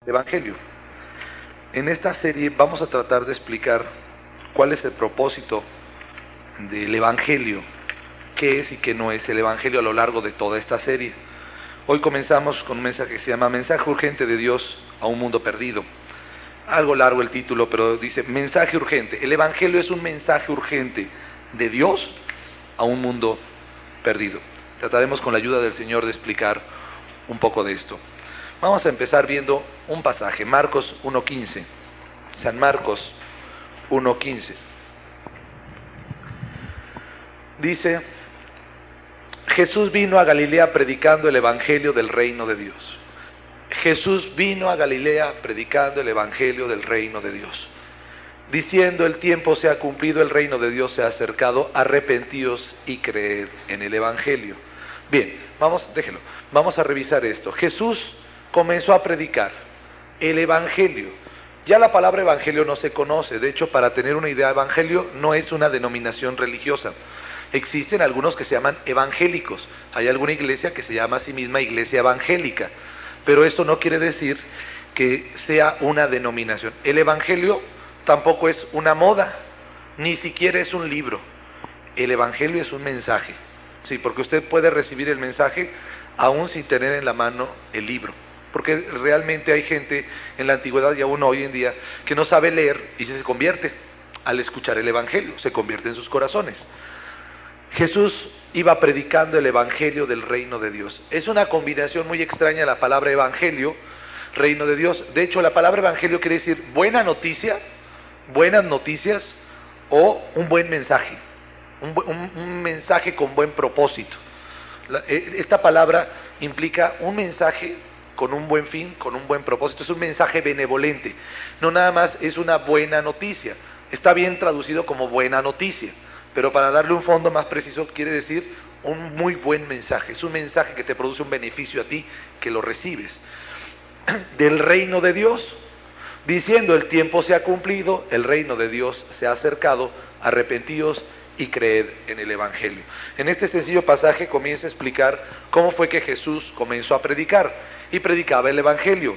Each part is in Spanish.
Evangelio. En esta serie vamos a tratar de explicar cuál es el propósito del Evangelio, qué es y qué no es el Evangelio a lo largo de toda esta serie. Hoy comenzamos con un mensaje que se llama Mensaje urgente de Dios a un mundo perdido. Algo largo el título, pero dice mensaje urgente. El Evangelio es un mensaje urgente de Dios a un mundo perdido. Trataremos con la ayuda del Señor de explicar un poco de esto. Vamos a empezar viendo un pasaje, Marcos 1:15, San Marcos 1:15. Dice, Jesús vino a Galilea predicando el Evangelio del reino de Dios. Jesús vino a Galilea predicando el Evangelio del reino de Dios, diciendo, el tiempo se ha cumplido, el reino de Dios se ha acercado, arrepentíos y creed en el Evangelio. Bien, vamos a revisar esto. Jesús comenzó a predicar el Evangelio. Ya la palabra Evangelio no se conoce. De hecho, para tener una idea, Evangelio no es una denominación religiosa. Existen algunos que se llaman evangélicos. Hay alguna iglesia que se llama a sí misma iglesia evangélica. Pero esto no quiere decir que sea una denominación. El Evangelio tampoco es una moda, ni siquiera es un libro. El Evangelio es un mensaje. Sí, porque usted puede recibir el mensaje aún sin tener en la mano el libro. Porque realmente hay gente en la antigüedad y aún hoy en día que no sabe leer y se convierte al escuchar el Evangelio, se convierte en sus corazones. Jesús iba predicando el Evangelio del reino de Dios. Es una combinación muy extraña la palabra Evangelio, reino de Dios. De hecho, la palabra Evangelio quiere decir buena noticia, buenas noticias o un buen mensaje, un mensaje con buen propósito. Esta palabra implica un mensaje con un buen fin, con un buen propósito. Es un mensaje benevolente, no nada más es una buena noticia. Está bien traducido como buena noticia, pero para darle un fondo más preciso quiere decir un muy buen mensaje. Es un mensaje que te produce un beneficio a ti que lo recibes. Del reino de Dios, diciendo, el tiempo se ha cumplido, el reino de Dios se ha acercado, arrepentíos y creed en el Evangelio. En este sencillo pasaje comienza a explicar cómo fue que Jesús comenzó a predicar y predicaba el Evangelio.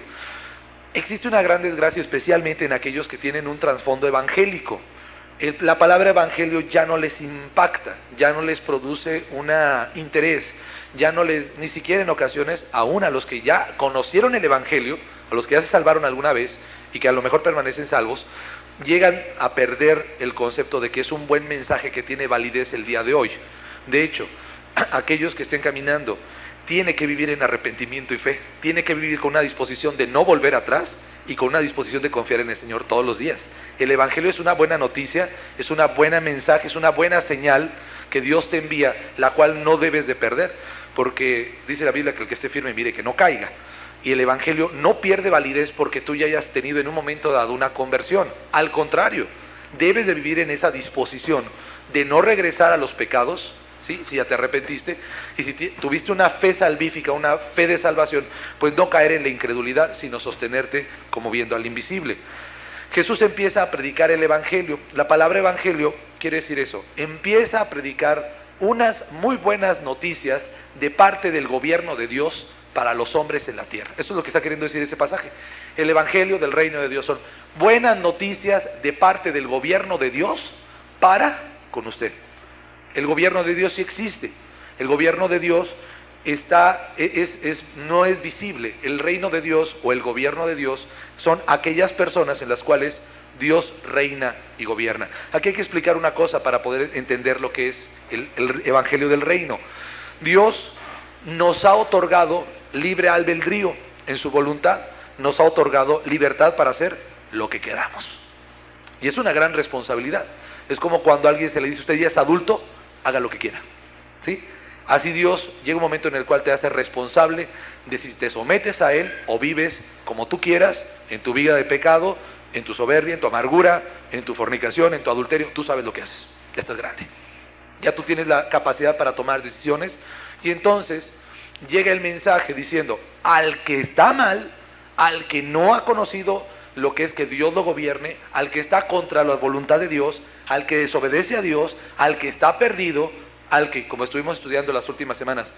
Existe una gran desgracia especialmente en aquellos que tienen un trasfondo evangélico. La palabra evangelio ya no les impacta, ya no les produce un interés, ya no les, ni siquiera en ocasiones, aún a los que ya conocieron el Evangelio, a los que ya se salvaron alguna vez y que a lo mejor permanecen salvos, llegan a perder el concepto de que es un buen mensaje que tiene validez el día de hoy. De hecho, aquellos que estén caminando tienen que vivir en arrepentimiento y fe, tienen que vivir con una disposición de no volver atrás y con una disposición de confiar en el Señor todos los días. El Evangelio es una buena noticia, es una buena mensaje, es una buena señal que Dios te envía, la cual no debes de perder, porque dice la Biblia que el que esté firme mire que no caiga. Y el Evangelio no pierde validez porque tú ya hayas tenido en un momento dado una conversión. Al contrario, debes de vivir en esa disposición de no regresar a los pecados, ¿sí? Si ya te arrepentiste, y si tuviste una fe salvífica, una fe de salvación, pues no caer en la incredulidad, sino sostenerte como viendo al invisible. Jesús empieza a predicar el Evangelio. La palabra Evangelio quiere decir eso, empieza a predicar unas muy buenas noticias de parte del gobierno de Dios para los hombres en la tierra. Eso es lo que está queriendo decir ese pasaje. El Evangelio del reino de Dios son buenas noticias de parte del gobierno de Dios para con usted. El gobierno de Dios sí existe. El gobierno de Dios no es visible. El reino de Dios o el gobierno de Dios son aquellas personas en las cuales Dios reina y gobierna. Aquí hay que explicar una cosa para poder entender lo que es el Evangelio del reino. Dios nos ha otorgado libre albedrío en su voluntad, nos ha otorgado libertad para hacer lo que queramos. Y es una gran responsabilidad. Es como cuando a alguien se le dice, usted ya es adulto, haga lo que quiera, ¿sí? Así Dios llega un momento en el cual te hace responsable de si te sometes a Él o vives como tú quieras, en tu vida de pecado, en tu soberbia, en tu amargura, en tu fornicación, en tu adulterio. Tú sabes lo que haces, ya estás grande, ya tú tienes la capacidad para tomar decisiones. Y entonces llega el mensaje diciendo, al que está mal, al que no ha conocido lo que es que Dios lo gobierne, al que está contra la voluntad de Dios, al que desobedece a Dios, al que está perdido, al que, como estuvimos estudiando las últimas semanas,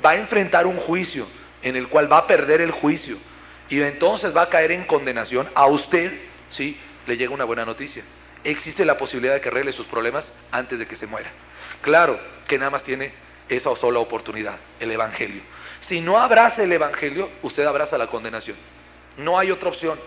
va a enfrentar un juicio en el cual va a perder el juicio. y entonces va a caer en condenación, a usted, ¿sí?, le llega una buena noticia. Existe la posibilidad de que arregle sus problemas antes de que se muera. Claro que nada más tiene esa sola oportunidad, el Evangelio. Si no abraza el Evangelio, usted abraza la condenación. No hay otra opción.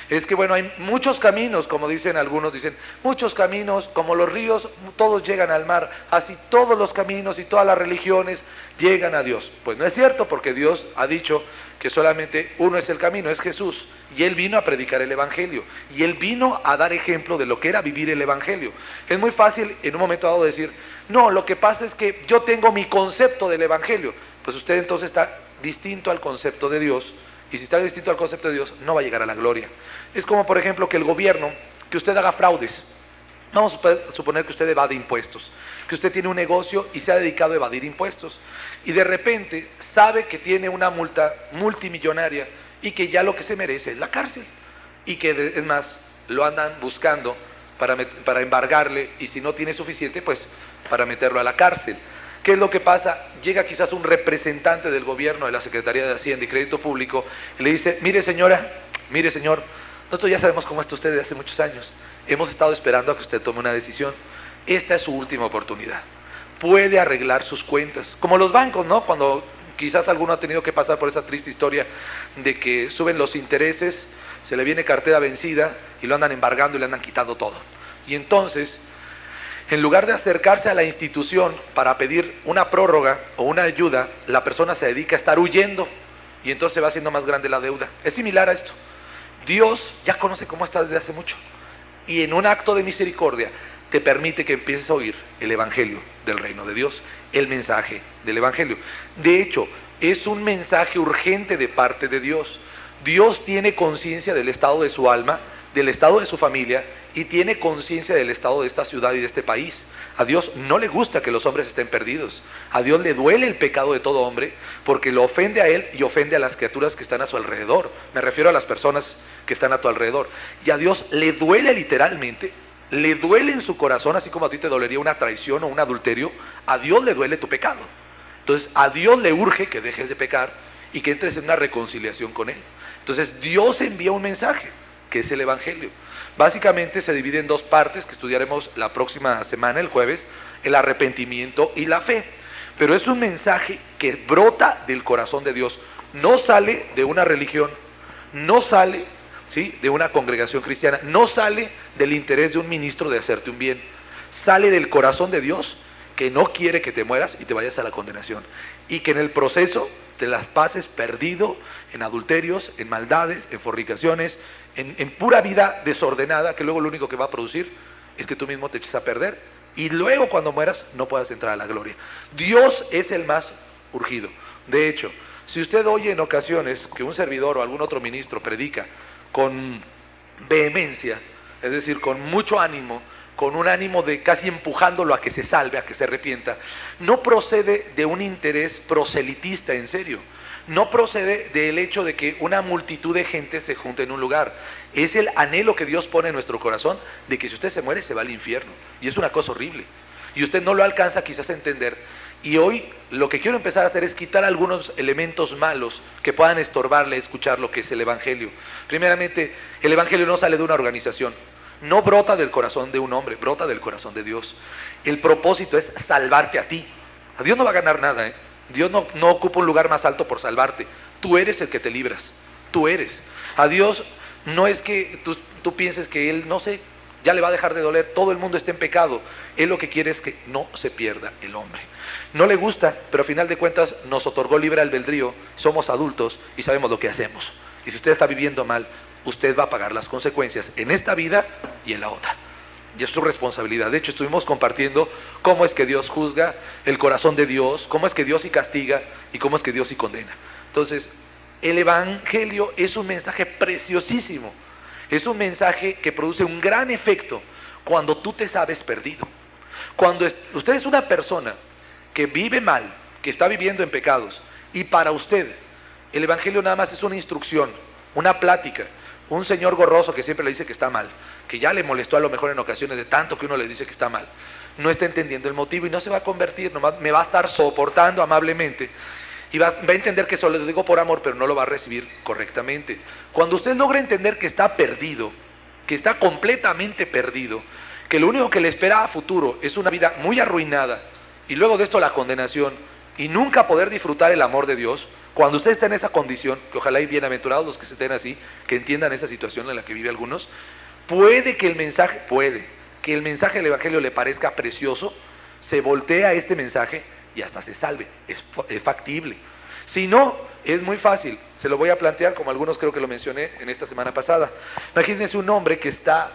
Es que bueno, hay muchos caminos, como dicen algunos, dicen, muchos caminos, como los ríos, todos llegan al mar, así todos los caminos y todas las religiones llegan a Dios. Pues no es cierto, porque Dios ha dicho que solamente uno es el camino, es Jesús, y Él vino a predicar el Evangelio, y Él vino a dar ejemplo de lo que era vivir el Evangelio. Es muy fácil en un momento dado decir, no, lo que pasa es que yo tengo mi concepto del Evangelio. Pues usted entonces está distinto al concepto de Dios, y si está distinto al concepto de Dios, no va a llegar a la gloria. Es como por ejemplo que el gobierno, que usted haga fraudes. Vamos a suponer que usted evade impuestos, que usted tiene un negocio y se ha dedicado a evadir impuestos, y de repente sabe que tiene una multa multimillonaria y que ya lo que se merece es la cárcel, y que es más, lo andan buscando para embargarle, y si no tiene suficiente, pues para meterlo a la cárcel. ¿Qué es lo que pasa? Llega quizás un representante del gobierno, de la Secretaría de Hacienda y Crédito Público, y le dice, mire señora, mire señor, nosotros ya sabemos cómo está usted desde hace muchos años, hemos estado esperando a que usted tome una decisión, esta es su última oportunidad, puede arreglar sus cuentas, como los bancos, ¿no? Cuando quizás alguno ha tenido que pasar por esa triste historia de que suben los intereses, se le viene cartera vencida y lo andan embargando y le andan quitando todo, y entonces, en lugar de acercarse a la institución para pedir una prórroga o una ayuda, la persona se dedica a estar huyendo y entonces se va haciendo más grande la deuda. Es similar a esto. Dios ya conoce cómo estás desde hace mucho y en un acto de misericordia te permite que empieces a oír el Evangelio del reino de Dios, el mensaje del Evangelio. De hecho, es un mensaje urgente de parte de Dios. Dios tiene conciencia del estado de su alma, del estado de su familia, y tiene conciencia del estado de esta ciudad y de este país. A Dios no le gusta que los hombres estén perdidos. A Dios le duele el pecado de todo hombre, porque lo ofende a Él y ofende a las criaturas que están a su alrededor. Me refiero a las personas que están a tu alrededor. Y a Dios le duele literalmente, le duele en su corazón, así como a ti te dolería una traición o un adulterio, a Dios le duele tu pecado. Entonces a Dios le urge que dejes de pecar y que entres en una reconciliación con Él. Entonces Dios envía un mensaje, que es el Evangelio. Básicamente se divide en dos partes que estudiaremos la próxima semana, el jueves, el arrepentimiento y la fe. Pero es un mensaje que brota del corazón de Dios, no sale de una religión, no sale, ¿sí?, de una congregación cristiana, no sale del interés de un ministro de hacerte un bien, sale del corazón de Dios, que no quiere que te mueras y te vayas a la condenación, y que en el proceso te las pases perdido en adulterios, en maldades, en fornicaciones, en pura vida desordenada, que luego lo único que va a producir es que tú mismo te eches a perder, y luego cuando mueras no puedas entrar a la gloria. Dios es el más urgido. De hecho, si usted oye en ocasiones que un servidor o algún otro ministro predica con vehemencia, es decir, con mucho ánimo, con un ánimo de casi empujándolo a que se salve, a que se arrepienta, no procede de un interés proselitista en serio, no procede del hecho de que una multitud de gente se junte en un lugar, es el anhelo que Dios pone en nuestro corazón de que si usted se muere se va al infierno, y es una cosa horrible, y usted no lo alcanza quizás a entender, y hoy lo que quiero empezar a hacer es quitar algunos elementos malos que puedan estorbarle a escuchar lo que es el Evangelio. Primeramente, el Evangelio no sale de una organización, no brota del corazón de un hombre, brota del corazón de Dios. El propósito es salvarte a ti. A Dios no va a ganar nada, ¿eh? Dios no ocupa un lugar más alto por salvarte. Tú eres el que te libras, tú eres. A Dios no es que tú pienses que Él, no sé, ya le va a dejar de doler, todo el mundo está en pecado. Él lo que quiere es que no se pierda el hombre. No le gusta, pero a final de cuentas nos otorgó libre albedrío, somos adultos y sabemos lo que hacemos. Y si usted está viviendo mal, usted va a pagar las consecuencias en esta vida y en la otra. Y es su responsabilidad. De hecho, estuvimos compartiendo cómo es que Dios juzga, el corazón de Dios, cómo es que Dios sí castiga y cómo es que Dios sí condena. Entonces, el Evangelio es un mensaje preciosísimo. Es un mensaje que produce un gran efecto cuando tú te sabes perdido. Cuando usted es una persona que vive mal, que está viviendo en pecados, y para usted el Evangelio nada más es una instrucción, una plática, un señor gorroso que siempre le dice que está mal, que ya le molestó a lo mejor en ocasiones de tanto que uno le dice que está mal, no está entendiendo el motivo y no se va a convertir, nomás me va a estar soportando amablemente. Y va a entender que eso lo digo por amor, pero no lo va a recibir correctamente. Cuando usted logra entender que está perdido, que está completamente perdido, que lo único que le espera a futuro es una vida muy arruinada, y luego de esto la condenación, y nunca poder disfrutar el amor de Dios, cuando usted está en esa condición, que ojalá y bienaventurados los que estén así, que entiendan esa situación en la que vive algunos, puede que el mensaje del Evangelio le parezca precioso, se voltea este mensaje y hasta se salve, es factible. Si no, es muy fácil, se lo voy a plantear como algunos creo que lo mencioné en esta semana pasada. Imagínense un hombre que está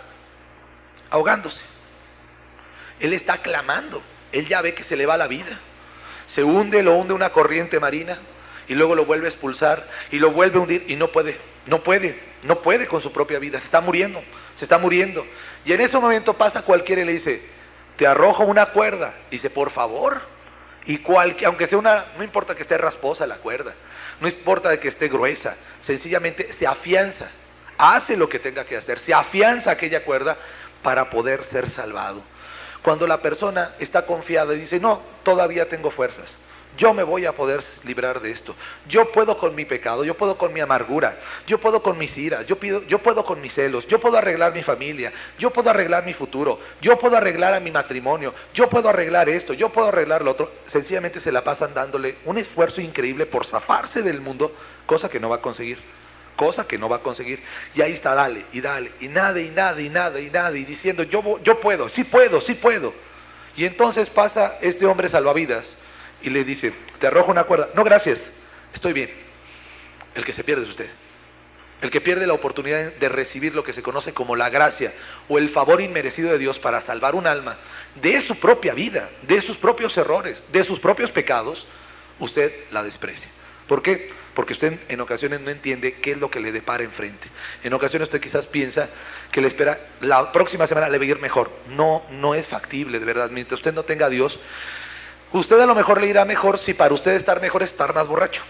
ahogándose, él está clamando, él ya ve que se le va la vida, se hunde, lo hunde una corriente marina y luego lo vuelve a expulsar y lo vuelve a hundir y no puede con su propia vida, se está muriendo. Y en ese momento pasa cualquiera y le dice, te arrojo una cuerda, dice, por favor. Y aunque sea no importa que esté rasposa la cuerda, no importa que esté gruesa, sencillamente se afianza, hace lo que tenga que hacer, se afianza aquella cuerda para poder ser salvado. Cuando la persona está confiada y dice, no, todavía tengo fuerzas, yo me voy a poder librar de esto, yo puedo con mi pecado, yo puedo con mi amargura, yo puedo con mis iras, yo puedo con mis celos, yo puedo arreglar mi familia, yo puedo arreglar mi futuro, yo puedo arreglar a mi matrimonio, yo puedo arreglar esto, yo puedo arreglar lo otro. Sencillamente se la pasan dándole un esfuerzo increíble por zafarse del mundo, cosa que no va a conseguir. Y ahí está, dale, y nada, y diciendo, yo puedo, sí puedo. Y entonces pasa este hombre salvavidas y le dice, te arrojo una cuerda. No, gracias, estoy bien. El que se pierde es usted. El que pierde la oportunidad de recibir lo que se conoce como la gracia o el favor inmerecido de Dios para salvar un alma de su propia vida, de sus propios errores, de sus propios pecados, usted la desprecia. ¿Por qué? Porque usted en ocasiones no entiende qué es lo que le depara enfrente. En ocasiones usted quizás piensa que le espera, la próxima semana le va a ir mejor. No es factible, de verdad. Mientras usted no tenga a Dios, usted a lo mejor le irá mejor si para usted estar mejor es estar más borracho,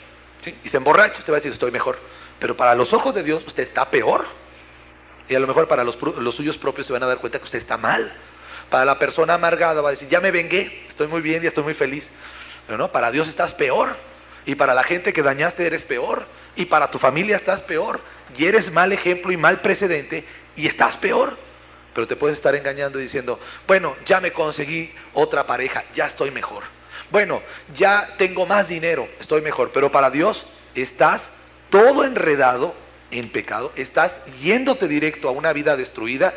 ¿sí? Y se emborracha, usted va a decir, estoy mejor. Pero para los ojos de Dios, usted está peor. Y a lo mejor para los suyos propios se van a dar cuenta que usted está mal. Para la persona amargada va a decir, ya me vengué, estoy muy bien y estoy muy feliz. Pero no, para Dios estás peor. Y para la gente que dañaste eres peor. Y para tu familia estás peor. Y eres mal ejemplo y mal precedente y estás peor. Pero te puedes estar engañando y diciendo, bueno, ya me conseguí otra pareja, ya estoy mejor. Bueno, ya tengo más dinero, estoy mejor. Pero para Dios estás todo enredado en pecado, estás yéndote directo a una vida destruida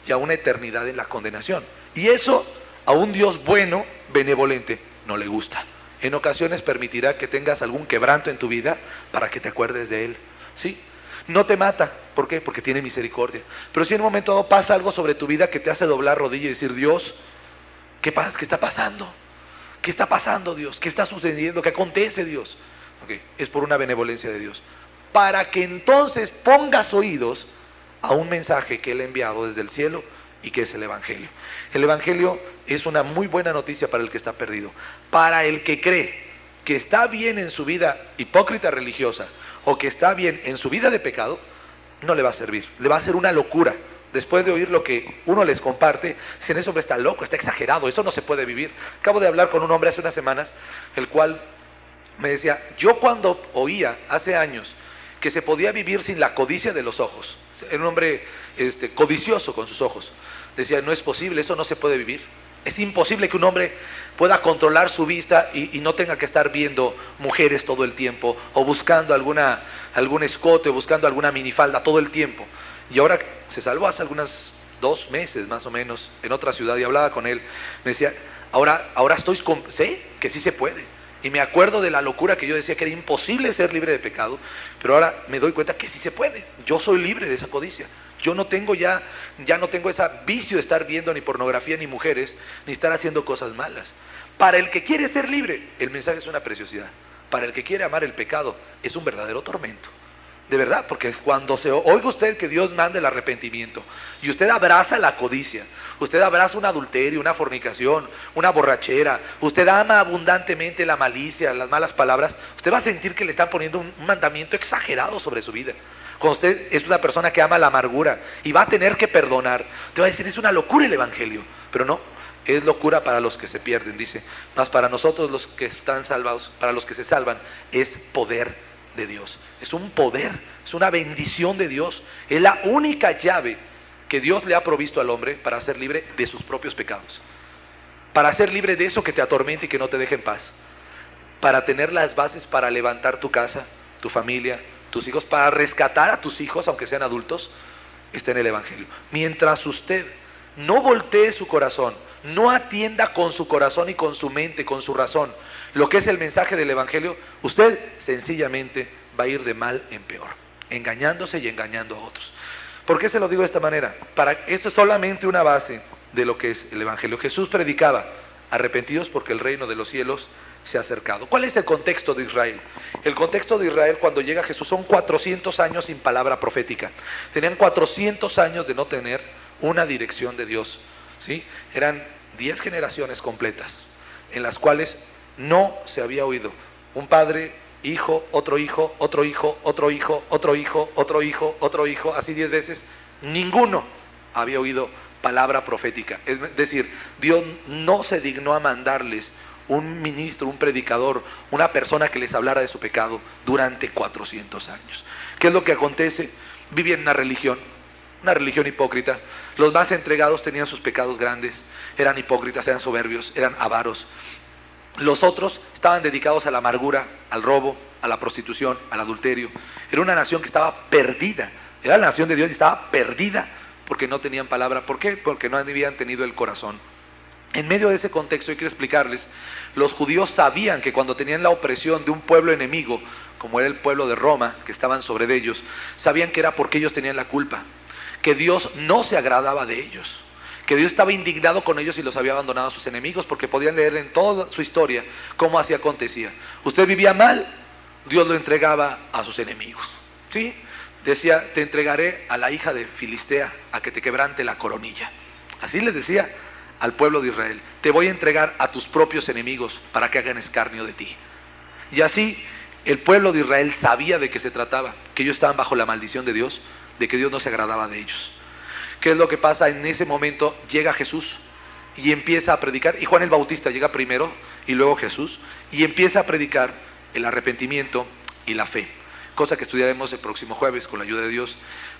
y a una eternidad en la condenación. Y eso a un Dios bueno, benevolente, no le gusta. En ocasiones permitirá que tengas algún quebranto en tu vida para que te acuerdes de Él, ¿sí? No te mata, ¿por qué? Porque tiene misericordia. Pero si en un momento dado pasa algo sobre tu vida que te hace doblar rodilla y decir, Dios, ¿qué pasa? ¿Qué está pasando? ¿Qué está pasando, Dios? ¿Qué está sucediendo? ¿Qué acontece, Dios? Okay. Es por una benevolencia de Dios. Para que entonces pongas oídos a un mensaje que Él ha enviado desde el cielo y que es el Evangelio. El Evangelio es una muy buena noticia para el que está perdido. Para el que cree que está bien en su vida hipócrita religiosa o que está bien en su vida de pecado, no le va a servir, le va a ser una locura. Después de oír lo que uno les comparte, dicen, ese hombre está loco, está exagerado, eso no se puede vivir. Acabo de hablar con un hombre hace unas semanas, el cual me decía, yo cuando oía hace años que se podía vivir sin la codicia de los ojos, era un hombre codicioso con sus ojos, decía, no es posible, eso no se puede vivir. Es imposible que un hombre pueda controlar su vista y no tenga que estar viendo mujeres todo el tiempo o buscando algún escote o buscando alguna minifalda todo el tiempo. Y ahora se salvó hace algunos 2 meses más o menos en otra ciudad y hablaba con él. Me decía, ahora sé que sí se puede. Y me acuerdo de la locura que yo decía que era imposible ser libre de pecado, pero ahora me doy cuenta que sí se puede. Yo soy libre de esa codicia. Yo no tengo ya no tengo ese vicio de estar viendo ni pornografía ni mujeres, ni estar haciendo cosas malas. Para el que quiere ser libre, el mensaje es una preciosidad. Para el que quiere amar el pecado, es un verdadero tormento. De verdad, porque cuando oiga usted que Dios manda el arrepentimiento y usted abraza la codicia, usted abraza un adulterio, una fornicación, una borrachera, usted ama abundantemente la malicia, las malas palabras, usted va a sentir que le están poniendo un mandamiento exagerado sobre su vida. Cuando usted es una persona que ama la amargura y va a tener que perdonar, te va a decir, es una locura el Evangelio, pero no. es locura para los que se pierden, dice, mas para nosotros los que están salvados, para los que se salvan, es poder de Dios. Es un poder, es una bendición de Dios. Es la única llave que Dios le ha provisto al hombre para ser libre de sus propios pecados, para ser libre de eso que te atormenta y que no te deja en paz, para tener las bases para levantar tu casa, tu familia, tus hijos, para rescatar a tus hijos, aunque sean adultos. Está en el Evangelio. Mientras usted no voltee su corazón, no atienda con su corazón y con su mente, con su razón, lo que es el mensaje del Evangelio, usted sencillamente va a ir de mal en peor, engañándose y engañando a otros. ¿Por qué se lo digo de esta manera? Esto es solamente una base de lo que es el Evangelio. Jesús predicaba: arrepentidos porque el reino de los cielos se ha acercado. ¿Cuál es el contexto de Israel? El contexto de Israel cuando llega Jesús son 400 años sin palabra profética. Tenían 400 años de no tener una dirección de Dios, ¿sí? Eran 10 generaciones completas en las cuales no se había oído un padre, hijo, otro hijo, otro hijo, otro hijo, otro hijo, otro hijo, otro hijo, así 10 veces. Ninguno había oído palabra profética. Es decir, Dios no se dignó a mandarles un ministro, un predicador, una persona que les hablara de su pecado durante 400 años. ¿Qué es lo que acontece? Vivían una religión hipócrita. Los más entregados tenían sus pecados grandes, eran hipócritas, eran soberbios, eran avaros. Los otros estaban dedicados a la amargura, al robo, a la prostitución, al adulterio. Era una nación que estaba perdida, era la nación de Dios y estaba perdida porque no tenían palabra. ¿Por qué? Porque no habían tenido el corazón. En medio de ese contexto, yo quiero explicarles, los judíos sabían que cuando tenían la opresión de un pueblo enemigo, como era el pueblo de Roma, que estaban sobre de ellos, sabían que era porque ellos tenían la culpa, que Dios no se agradaba de ellos, que Dios estaba indignado con ellos y los había abandonado a sus enemigos, porque podían leer en toda su historia cómo así acontecía. Usted vivía mal, Dios lo entregaba a sus enemigos, ¿sí? Decía: te entregaré a la hija de Filistea, a que te quebrante la coronilla. Así les decía al pueblo de Israel: te voy a entregar a tus propios enemigos para que hagan escarnio de ti. Y así el pueblo de Israel sabía de qué se trataba, que ellos estaban bajo la maldición de Dios, de que Dios no se agradaba de ellos. ¿Qué es lo que pasa? En ese momento llega Jesús y empieza a predicar, y Juan el Bautista llega primero y luego Jesús, y empieza a predicar el arrepentimiento y la fe, cosa que estudiaremos el próximo jueves con la ayuda de Dios.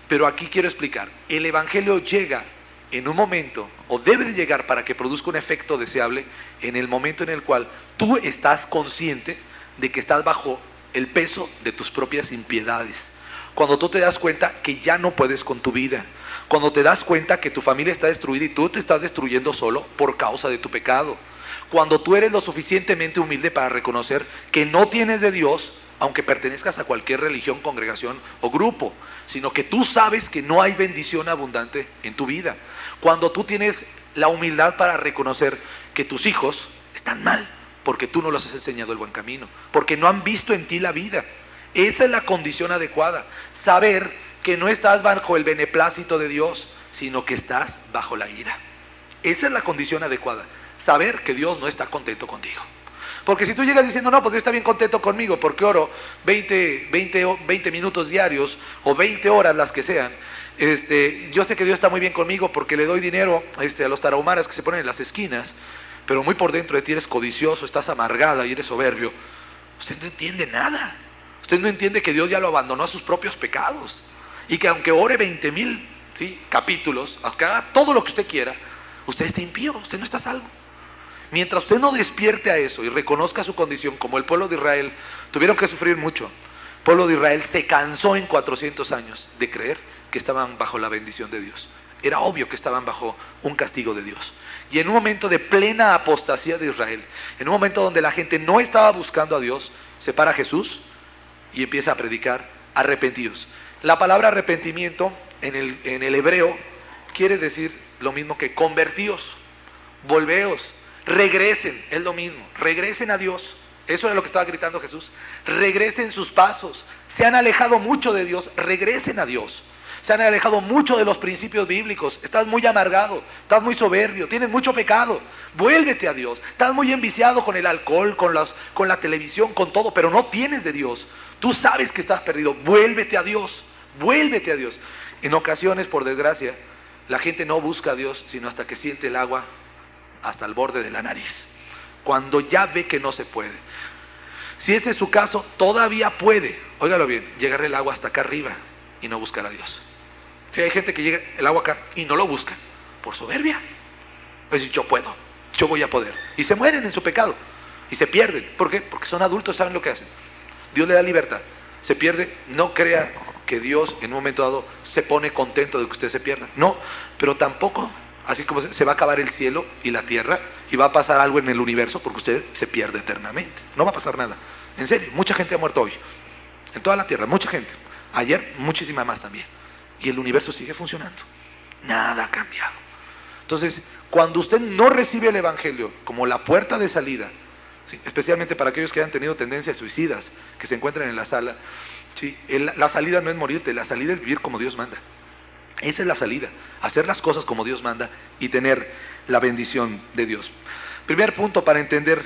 Pero aquí quiero explicar, el Evangelio llega en un momento, o debe de llegar para que produzca un efecto deseable, en el momento en el cual tú estás consciente de que estás bajo el peso de tus propias impiedades. Cuando tú te das cuenta que ya no puedes con tu vida, cuando te das cuenta que tu familia está destruida y tú te estás destruyendo solo por causa de tu pecado, cuando tú eres lo suficientemente humilde para reconocer que no tienes de Dios, aunque pertenezcas a cualquier religión, congregación o grupo, sino que tú sabes que no hay bendición abundante en tu vida, cuando tú tienes la humildad para reconocer que tus hijos están mal, porque tú no les has enseñado el buen camino, porque no han visto en ti la vida. Esa es la condición adecuada, saber que no estás bajo el beneplácito de Dios, sino que estás bajo la ira. Esa es la condición adecuada, saber que Dios no está contento contigo. Porque si tú llegas diciendo: no, pues Dios está bien contento conmigo porque oro 20 minutos diarios o 20 horas, las que sean, yo sé que Dios está muy bien conmigo porque le doy dinero a los tarahumaras que se ponen en las esquinas, pero muy por dentro de ti eres codicioso, estás amargada y eres soberbio. Usted no entiende nada. Usted no entiende que Dios ya lo abandonó a sus propios pecados y que aunque ore 20,000 capítulos, aunque haga todo lo que usted quiera, usted está impío, usted no está salvo. Mientras usted no despierte a eso y reconozca su condición, como el pueblo de Israel tuvieron que sufrir mucho, el pueblo de Israel se cansó en 400 años de creer que estaban bajo la bendición de Dios. Era obvio que estaban bajo un castigo de Dios. Y en un momento de plena apostasía de Israel, en un momento donde la gente no estaba buscando a Dios, se para Jesús y empieza a predicar: arrepentidos. La palabra arrepentimiento en el hebreo quiere decir lo mismo que convertíos, volveos, regresen, es lo mismo, regresen a Dios. Eso era lo que estaba gritando Jesús. Regresen sus pasos, se han alejado mucho de Dios, regresen a Dios. Se han alejado mucho de los principios bíblicos, estás muy amargado, estás muy soberbio, tienes mucho pecado, vuélvete a Dios. Estás muy enviciado con el alcohol, con la televisión, con todo, pero no tienes de Dios. Tú sabes que estás perdido, vuélvete a Dios, vuélvete a Dios. En ocasiones, por desgracia, la gente no busca a Dios sino hasta que siente el agua hasta el borde de la nariz, cuando ya ve que no se puede. Si ese es su caso, todavía puede, óigalo bien, llegar el agua hasta acá arriba y no buscar a Dios. Si hay gente que llega el agua acá y no lo busca, por soberbia, pues yo puedo, yo voy a poder, y se mueren en su pecado, y se pierden. ¿Por qué? Porque son adultos, saben lo que hacen. Dios le da libertad, se pierde. No crea que Dios en un momento dado se pone contento de que usted se pierda, no, pero tampoco, así como se va a acabar el cielo y la tierra, y va a pasar algo en el universo porque usted se pierde eternamente. No va a pasar nada, en serio. Mucha gente ha muerto hoy, en toda la tierra, mucha gente. Ayer, muchísima más también. Y el universo sigue funcionando. Nada ha cambiado. Entonces, cuando usted no recibe el Evangelio como la puerta de salida, ¿sí?, especialmente para aquellos que hayan tenido tendencias suicidas, que se encuentran en la sala, ¿sí?, la salida no es morirte, la salida es vivir como Dios manda. Esa es la salida, hacer las cosas como Dios manda y tener la bendición de Dios. Primer punto para entender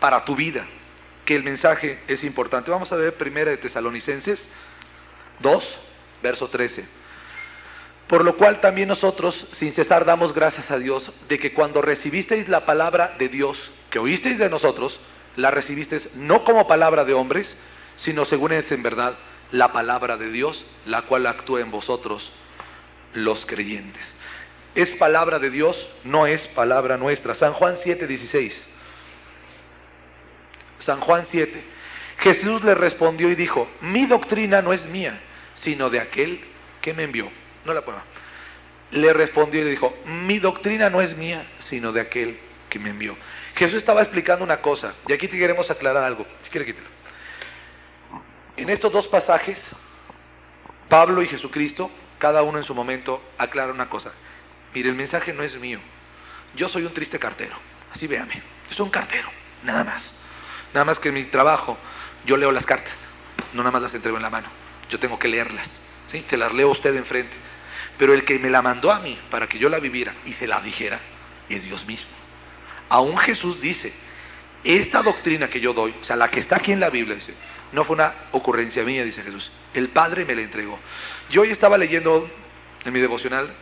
para tu vida que el mensaje es importante. Vamos a ver 1 de Tesalonicenses 2, verso 13. Por lo cual también nosotros sin cesar damos gracias a Dios de que cuando recibisteis la palabra de Dios que oísteis de nosotros, la recibisteis no como palabra de hombres, sino según es en verdad la palabra de Dios, la cual actúa en vosotros los creyentes. Es palabra de Dios, no es palabra nuestra. San Juan 7:16. San Juan 7. Jesús le respondió y dijo: mi doctrina no es mía, sino de aquel que me envió. No la puedo. Le respondió y le dijo: mi doctrina no es mía, sino de aquel que me envió. Jesús estaba explicando una cosa, y aquí te queremos aclarar algo. Si quiere quitarlo. En estos dos pasajes, Pablo y Jesucristo, cada uno en su momento, aclara una cosa. Mire, el mensaje no es mío. Yo soy un triste cartero. Así véame. Yo soy un cartero, nada más. Nada más que en mi trabajo, yo leo las cartas. No nada más las entrego en la mano. Yo tengo que leerlas, ¿sí? Se las leo a usted enfrente. Pero el que me la mandó a mí para que yo la viviera y se la dijera, es Dios mismo. Aún Jesús dice, esta doctrina que yo doy, o sea, la que está aquí en la Biblia, dice, no fue una ocurrencia mía, dice Jesús. El Padre me la entregó. Yo hoy estaba leyendo en mi devocional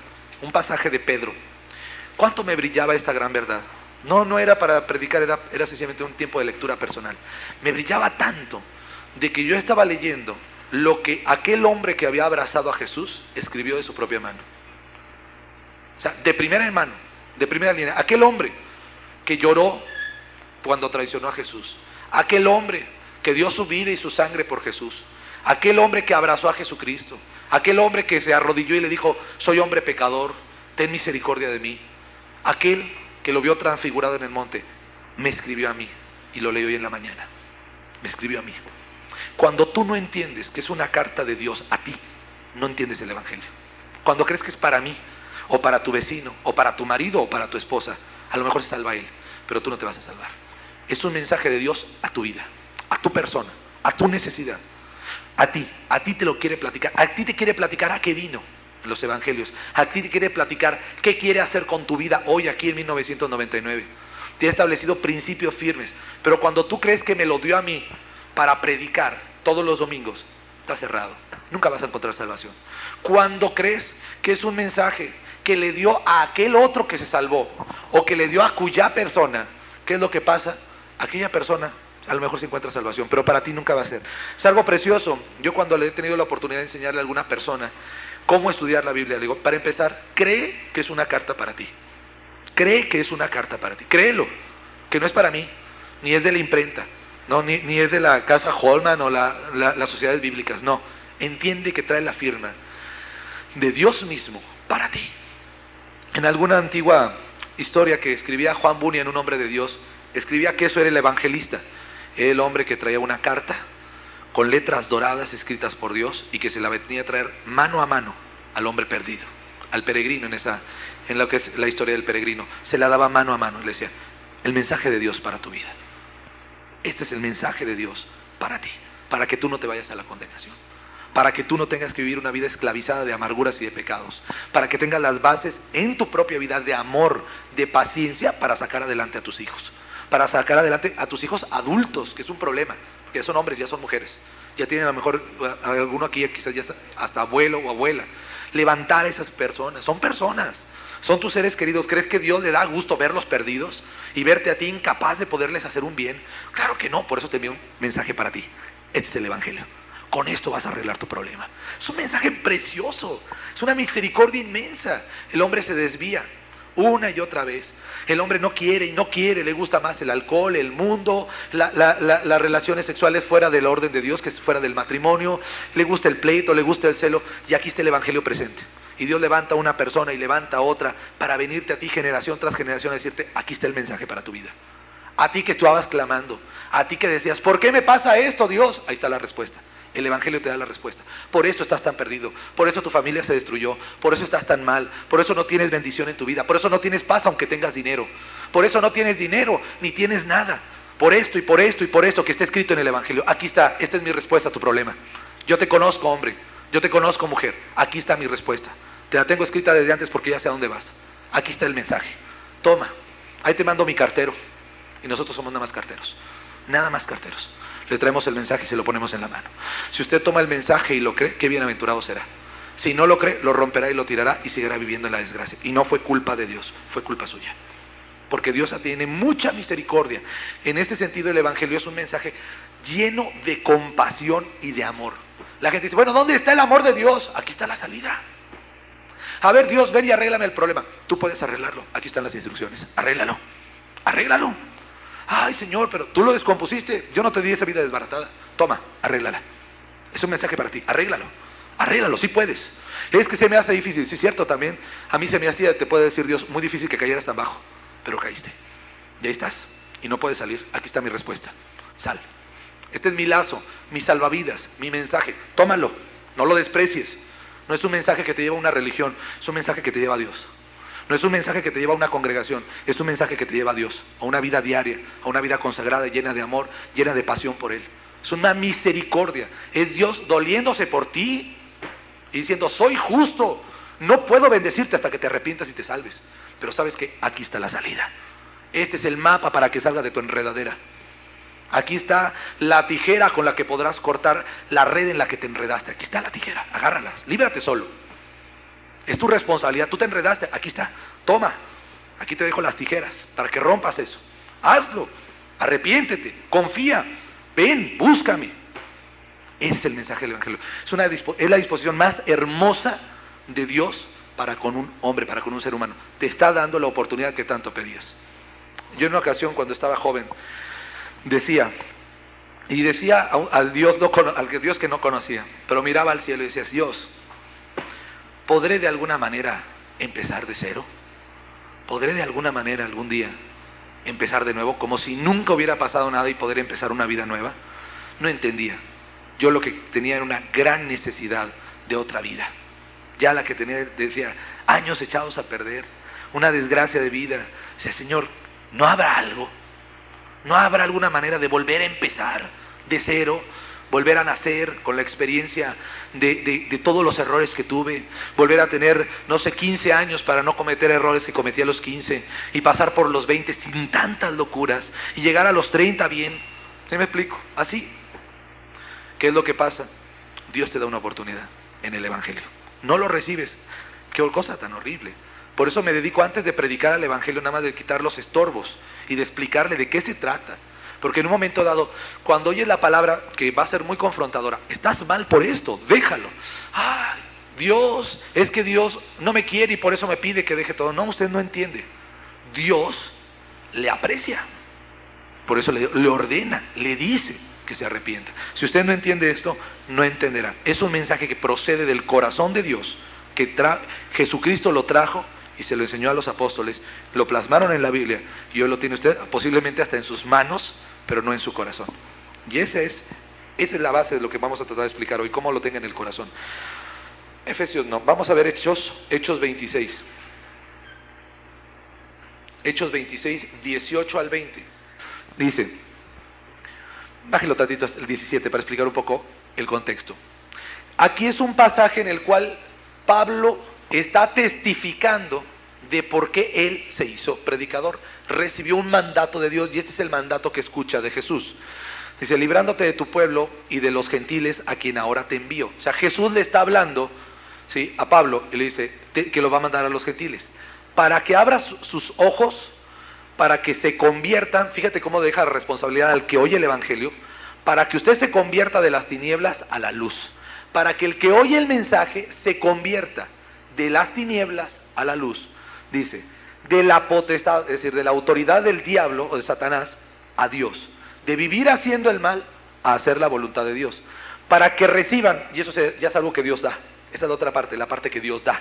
un pasaje de Pedro. ¿Cuánto me brillaba esta gran verdad? No era para predicar, era sencillamente un tiempo de lectura personal. Me brillaba tanto de que yo estaba leyendo lo que aquel hombre que había abrazado a Jesús escribió de su propia mano. O sea, de primera mano, de primera línea. Aquel hombre que lloró cuando traicionó a Jesús. Aquel hombre que dio su vida y su sangre por Jesús. Aquel hombre que abrazó a Jesucristo. Aquel hombre que se arrodilló y le dijo: soy hombre pecador, ten misericordia de mí. Aquel que lo vio transfigurado en el monte, me escribió a mí, y lo leí hoy en la mañana. Me escribió a mí. Cuando tú no entiendes que es una carta de Dios a ti, no entiendes el Evangelio. Cuando crees que es para mí, o para tu vecino, o para tu marido, o para tu esposa, a lo mejor se salva él, pero tú no te vas a salvar. Es un mensaje de Dios a tu vida, a tu persona, a tu necesidad. A ti te lo quiere platicar. A ti te quiere platicar a qué vino en los evangelios. A ti te quiere platicar qué quiere hacer con tu vida hoy aquí en 1999. Te ha establecido principios firmes. Pero cuando tú crees que me lo dio a mí para predicar todos los domingos, está cerrado. Nunca vas a encontrar salvación. Cuando crees que es un mensaje que le dio a aquel otro que se salvó, o que le dio a cuya persona, ¿qué es lo que pasa? Aquella persona a lo mejor se encuentra salvación, pero para ti nunca va a ser. Es algo precioso. Yo cuando le he tenido la oportunidad de enseñarle a alguna persona cómo estudiar la Biblia, le digo, para empezar, cree que es una carta para ti. Cree que es una carta para ti. Créelo, que no es para mí, ni es de la imprenta, no, ni es de la casa Holman o las sociedades bíblicas, no. Entiende que trae la firma de Dios mismo para ti. En alguna antigua historia que escribía Juan Bunyan, un hombre de Dios, escribía que eso era el evangelista. El hombre que traía una carta con letras doradas escritas por Dios y que se la venía a traer mano a mano al hombre perdido, al peregrino en lo que es la historia del peregrino. Se la daba mano a mano y le decía: el mensaje de Dios para tu vida. Este es el mensaje de Dios para ti, para que tú no te vayas a la condenación, para que tú no tengas que vivir una vida esclavizada de amarguras y de pecados, para que tengas las bases en tu propia vida de amor, de paciencia, para sacar adelante a tus hijos. Para sacar adelante a tus hijos adultos, que es un problema, porque ya son hombres, ya son mujeres, ya tienen a lo mejor, alguno aquí quizás ya está hasta abuelo o abuela. Levantar a esas personas, son personas, ¿Son tus seres queridos? ¿Crees que Dios le da gusto verlos perdidos y verte a ti incapaz de poderles hacer un bien? Claro que no, por eso te envío un mensaje para ti. Este es el Evangelio. Con esto vas a arreglar tu problema. Es un mensaje precioso, es una misericordia inmensa. El hombre se desvía una y otra vez. El hombre no quiere y no quiere, le gusta más el alcohol, el mundo, las relaciones sexuales fuera del orden de Dios, que es fuera del matrimonio, le gusta el pleito, le gusta el celo, y aquí está el Evangelio presente. Y Dios levanta a una persona y levanta a otra para venirte a ti generación tras generación a decirte, aquí está el mensaje para tu vida. A ti que estabas clamando, a ti que decías, ¿por qué me pasa esto, Dios? Ahí está la respuesta. El Evangelio te da la respuesta. Por eso estás tan perdido, por eso tu familia se destruyó, por eso estás tan mal, por eso no tienes bendición en tu vida, por eso no tienes paz aunque tengas dinero, por eso no tienes dinero ni tienes nada, por esto y por esto y por esto que está escrito en el Evangelio. Aquí está, esta es mi respuesta a tu problema. Yo te conozco, hombre, yo te conozco, mujer, aquí está mi respuesta. Te la tengo escrita desde antes porque ya sé a dónde vas. Aquí está el mensaje. Toma, ahí te mando mi cartero. Y nosotros somos nada más carteros, nada más carteros. Le traemos el mensaje y se lo ponemos en la mano. Si usted toma el mensaje y lo cree, qué bienaventurado será. Si no lo cree, lo romperá y lo tirará y seguirá viviendo en la desgracia. Y no fue culpa de Dios, fue culpa suya. Porque Dios tiene mucha misericordia. En este sentido, el Evangelio es un mensaje lleno de compasión y de amor. La gente dice, bueno, ¿dónde está el amor de Dios? Aquí está la salida. A ver, Dios, ven y arréglame el problema. Tú puedes arreglarlo, aquí están las instrucciones. Arréglalo, arréglalo. Ay, Señor, pero tú lo descompusiste, yo no te di esa vida desbaratada. Toma, arréglala. Es un mensaje para ti, arréglalo, arréglalo, sí puedes. Es que se me hace difícil, sí es cierto también. A mí se me hacía, te puede decir Dios, muy difícil que cayeras tan bajo, pero caíste. Y ahí estás, y no puedes salir. Aquí está mi respuesta, sal. Este es mi lazo, mi salvavidas, mi mensaje. Tómalo, no lo desprecies. No es un mensaje que te lleva a una religión, es un mensaje que te lleva a Dios. No es un mensaje que te lleva a una congregación, es un mensaje que te lleva a Dios, a una vida diaria, a una vida consagrada, llena de amor, llena de pasión por Él. Es una misericordia, es Dios doliéndose por ti y diciendo, soy justo, no puedo bendecirte hasta que te arrepientas y te salves. Pero sabes que aquí está la salida. Este es el mapa para que salgas de tu enredadera. Aquí está la tijera con la que podrás cortar la red en la que te enredaste. Aquí está la tijera, agárralas, líbrate solo. Es tu responsabilidad, tú te enredaste, aquí está, toma, aquí te dejo las tijeras para que rompas eso. Hazlo, arrepiéntete, confía, ven, búscame. Ese es el mensaje del Evangelio. Es la disposición más hermosa de Dios para con un hombre, para con un ser humano. Te está dando la oportunidad que tanto pedías. Yo en una ocasión cuando estaba joven decía al Dios que no conocía, pero miraba al cielo y decía, Dios, ¿podré de alguna manera empezar de cero? ¿Podré de alguna manera algún día empezar de nuevo, como si nunca hubiera pasado nada y poder empezar una vida nueva? No entendía. Yo lo que tenía era una gran necesidad de otra vida. Ya la que tenía, decía, años echados a perder, una desgracia de vida. Decía, Señor, ¿no habrá algo? ¿No habrá alguna manera de volver a empezar de cero? Volver a nacer con la experiencia de todos los errores que tuve, volver a tener, 15 años para no cometer errores que cometí a los 15 y pasar por los 20 sin tantas locuras y llegar a los 30 bien. ¿Sí me explico? Así. ¿Qué es lo que pasa? Dios te da una oportunidad en el Evangelio. No lo recibes. Qué cosa tan horrible. Por eso me dedico antes de predicar al Evangelio nada más de quitar los estorbos y de explicarle de qué se trata. Porque en un momento dado, cuando oyes la palabra que va a ser muy confrontadora, estás mal por esto, déjalo. Ay, Dios, es que Dios no me quiere y por eso me pide que deje todo. No, usted no entiende. Dios le aprecia. Por eso le ordena, le dice que se arrepienta. Si usted no entiende esto, no entenderá. Es un mensaje que procede del corazón de Dios, que Jesucristo lo trajo y se lo enseñó a los apóstoles, lo plasmaron en la Biblia y hoy lo tiene usted posiblemente hasta en sus manos, pero no en su corazón. Y esa es la base de lo que vamos a tratar de explicar hoy, cómo lo tenga en el corazón. Efesios no, vamos a ver Hechos 26. Hechos 26, 18 al 20. Dice, bájelo tantito hasta el 17 para explicar un poco el contexto. Aquí es un pasaje en el cual Pablo está testificando de por qué él se hizo predicador. Recibió un mandato de Dios y este es el mandato que escucha de Jesús. Dice, librándote de tu pueblo y de los gentiles a quien ahora te envío. O sea, Jesús le está hablando, ¿sí?, a Pablo y le dice que lo va a mandar a los gentiles. para que abra sus ojos, para que se conviertan, fíjate cómo deja la responsabilidad al que oye el Evangelio, para que usted se convierta de las tinieblas a la luz, para que el que oye el mensaje se convierta de las tinieblas a la luz. Dice, de la potestad, es decir, de la autoridad del diablo o de Satanás a Dios, de vivir haciendo el mal a hacer la voluntad de Dios, para que reciban, y eso ya es algo que Dios da, esa es la otra parte, la parte que Dios da,